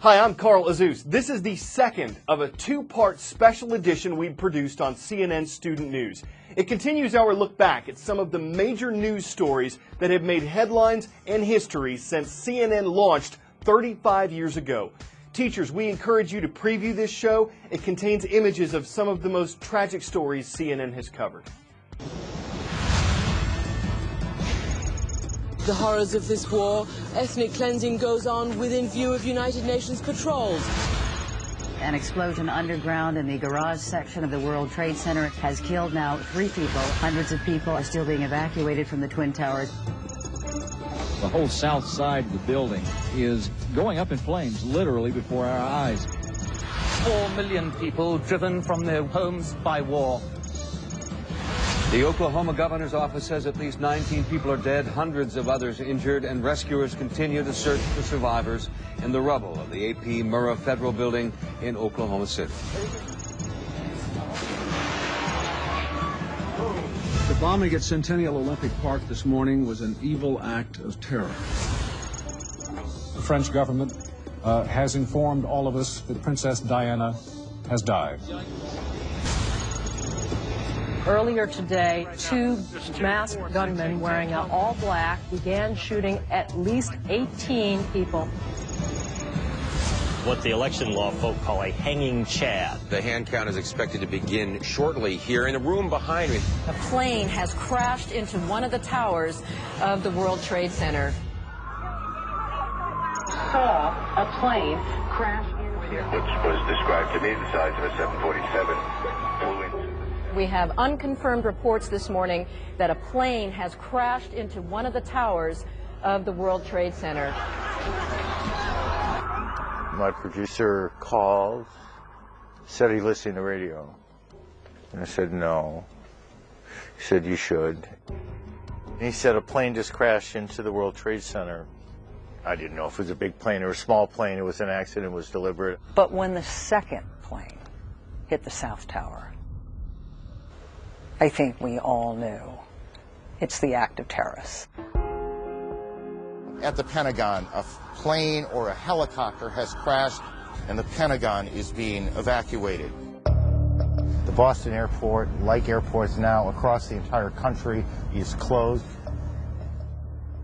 Hi, I'm Carl Azus. This is the second of a two-part special edition we've produced on CNN Student News. It continues our look back at some of the major news stories that have made headlines and history since CNN launched 35 years ago. Teachers, we encourage you to preview this show. It contains images of some of the most tragic stories CNN has covered. The horrors of this war, ethnic cleansing goes on within view of United Nations patrols. An explosion underground in the garage section of the World Trade Center has killed now 3 people. Hundreds of people are still being evacuated from the Twin Towers. The whole south side of the building is going up in flames, literally before our eyes. 4 million people driven from their homes by war. The Oklahoma governor's office says at least 19 people are dead, hundreds of others injured, and rescuers continue to search for survivors in the rubble of the A.P. Murrah Federal Building in Oklahoma City. The bombing at Centennial Olympic Park this morning was an evil act of terror. The French government has informed all of us that Princess Diana has died. Earlier today, 2 masked gunmen wearing all black began shooting at least 18 people. What the election law folk call a hanging chad. The hand count is expected to begin shortly here in the room behind me. A plane has crashed into one of the towers of the World Trade Center. Saw a plane crash into which was described to me the size of a 747. We have unconfirmed reports this morning that a plane has crashed into one of the towers of the World Trade Center. My producer called, said he listened to the radio. And I said, no. He said, you should. And he said, a plane just crashed into the World Trade Center. I didn't know if it was a big plane or a small plane. It was an accident. It was deliberate. But when the second plane hit the South Tower, I think we all knew it's the act of terrorists. At the Pentagon, a plane or a helicopter has crashed and the Pentagon is being evacuated. The Boston airport, like airports now across the entire country, is closed.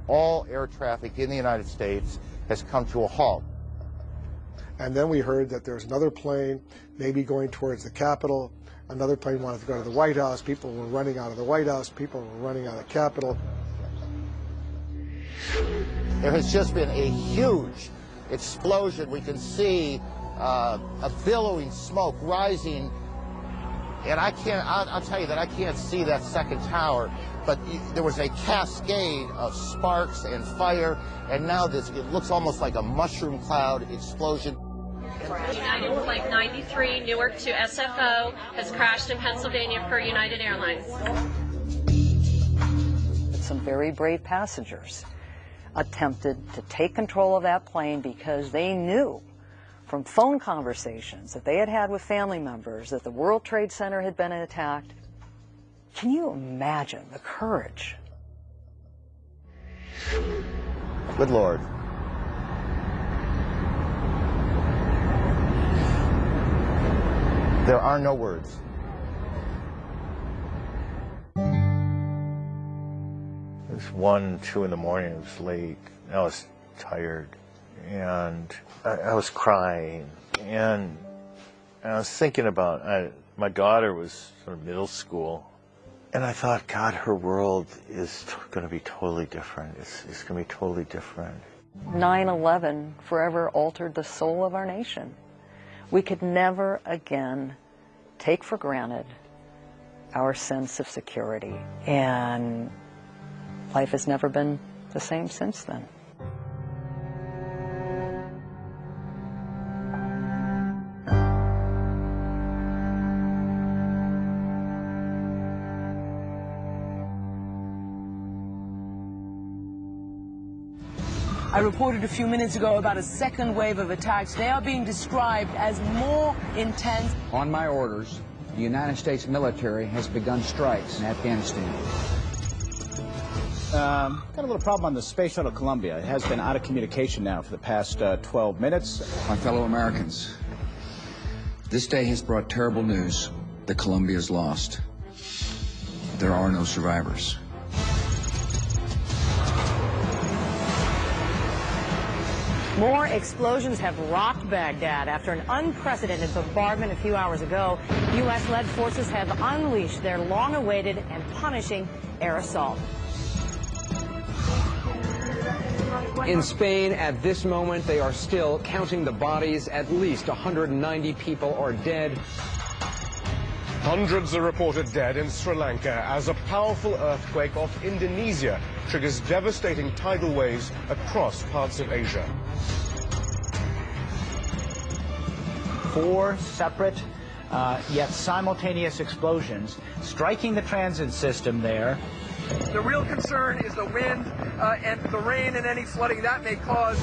All air traffic in the United States has come to a halt. And then we heard that there's another plane maybe going towards the Capitol. Another plane wanted to go to the White House. People were running out of the White House. People were running out of the Capitol. There has just been a huge explosion. We can see a billowing smoke rising. And I'll tell you that I can't see that second tower, but there was a cascade of sparks and fire, and now it looks almost like a mushroom cloud explosion. United Flight 93, Newark to SFO, has crashed in Pennsylvania for United Airlines. Some very brave passengers attempted to take control of that plane because they knew from phone conversations that they had had with family members that the World Trade Center had been attacked. Can you imagine the courage? Good Lord. There are no words. It was 1, 2 in the morning. It was late. I was tired, and I was crying, and I was thinking about my daughter was sort of middle school, and I thought, God, her world is going to be totally different. It's going to be totally different. 9/11 forever altered the soul of our nation. We could never again take for granted our sense of security, and life has never been the same since then. I reported a few minutes ago about a second wave of attacks. They are being described as more intense. On my orders, the United States military has begun strikes in Afghanistan. Got a little problem on the Space Shuttle Columbia. It has been out of communication now for the past 12 minutes. My fellow Americans, this day has brought terrible news. The Columbia is lost. There are no survivors. More explosions have rocked Baghdad after an unprecedented bombardment a few hours ago. U.S.-led forces have unleashed their long-awaited and punishing air assault. In Spain, at this moment, they are still counting the bodies. At least 190 people are dead. Hundreds are reported dead in Sri Lanka as a powerful earthquake off Indonesia triggers devastating tidal waves across parts of Asia. 4 separate yet simultaneous explosions striking the transit system there. The real concern is the wind and the rain and any flooding that may cause.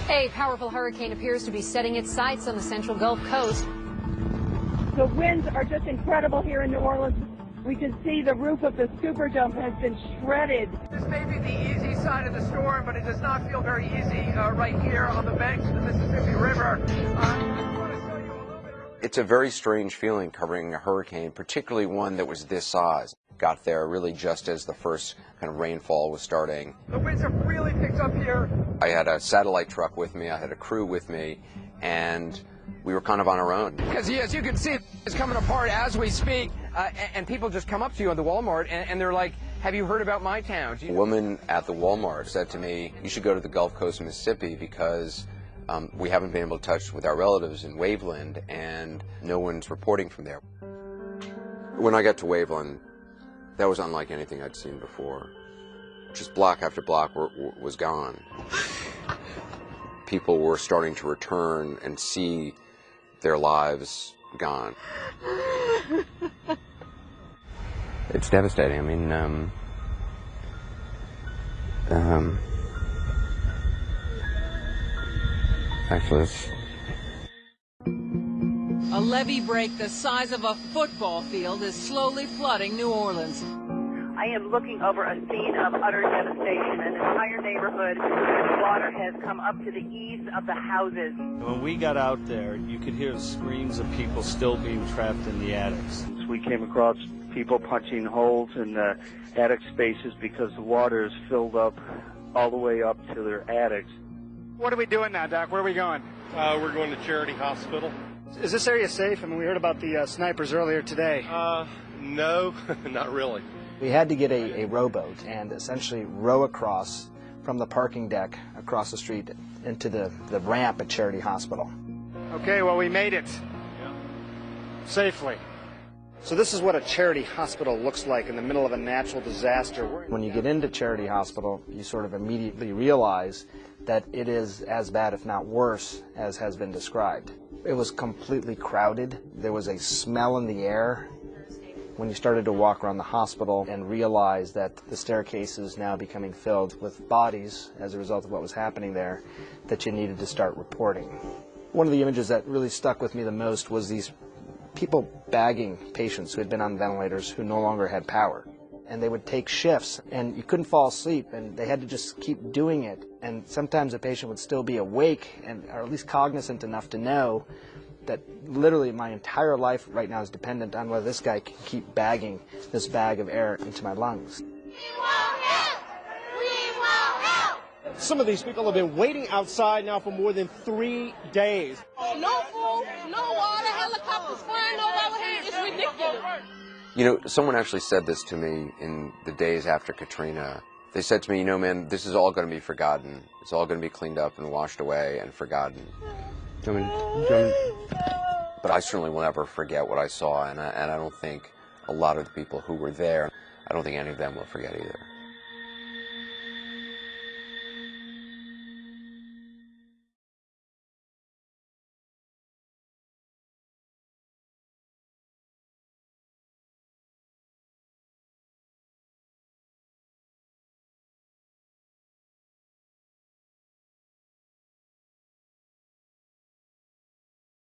A powerful hurricane appears to be setting its sights on the central Gulf Coast. The winds are just incredible here in New Orleans. We can see the roof of the scooper dump has been shredded. This may be the easy side of the storm, but it does not feel very easy right here on the banks of the Mississippi River. It's a very strange feeling covering a hurricane, particularly one that was this size. Got there really just as the first kind of rainfall was starting. The winds have really picked up here. I had a satellite truck with me, I had a crew with me, and we were kind of on our own. Because as you can see, it's coming apart as we speak. And people just come up to you at the Walmart and they're like, have you heard about my town? A woman at the Walmart said to me, you should go to the Gulf Coast of Mississippi because we haven't been able to touch with our relatives in Waveland and no one's reporting from there. When I got to Waveland, that was unlike anything I'd seen before. Just block after block was gone. People were starting to return and see their lives gone. It's devastating. I mean, actually, it's... A levee break the size of a football field is slowly flooding New Orleans. I am looking over a scene of utter devastation. An entire neighborhood, water has come up to the eaves of the houses. When we got out there, you could hear the screams of people still being trapped in the attics. We came across people punching holes in the attic spaces because the water is filled up all the way up to their attics. What are we doing now, Doc? Where are we going? We're going to Charity Hospital. Is this area safe? I mean, we heard about the snipers earlier today. No, not really. We had to get a rowboat and essentially row across from the parking deck across the street into the ramp at Charity Hospital. Okay, well, we made it. Safely. So this is what a charity hospital looks like in the middle of a natural disaster. When you get into Charity Hospital, you sort of immediately realize that it is as bad, if not worse, as has been described. It was completely crowded. There was a smell in the air. When you started to walk around the hospital and realize that the staircase is now becoming filled with bodies as a result of what was happening there, that you needed to start reporting. One of the images that really stuck with me the most was these people bagging patients who had been on ventilators who no longer had power. And they would take shifts, and you couldn't fall asleep, and they had to just keep doing it. And sometimes a patient would still be awake, or at least cognizant enough to know that literally my entire life right now is dependent on whether this guy can keep bagging this bag of air into my lungs. Some of these people have been waiting outside now for more than 3 days. No food, no water, helicopters flying over here. It's ridiculous. You know, someone actually said this to me in the days after Katrina. They said to me, you know, man, this is all going to be forgotten. It's all going to be cleaned up and washed away and forgotten. But I certainly will never forget what I saw, and I don't think a lot of the people who were there, I don't think any of them will forget either.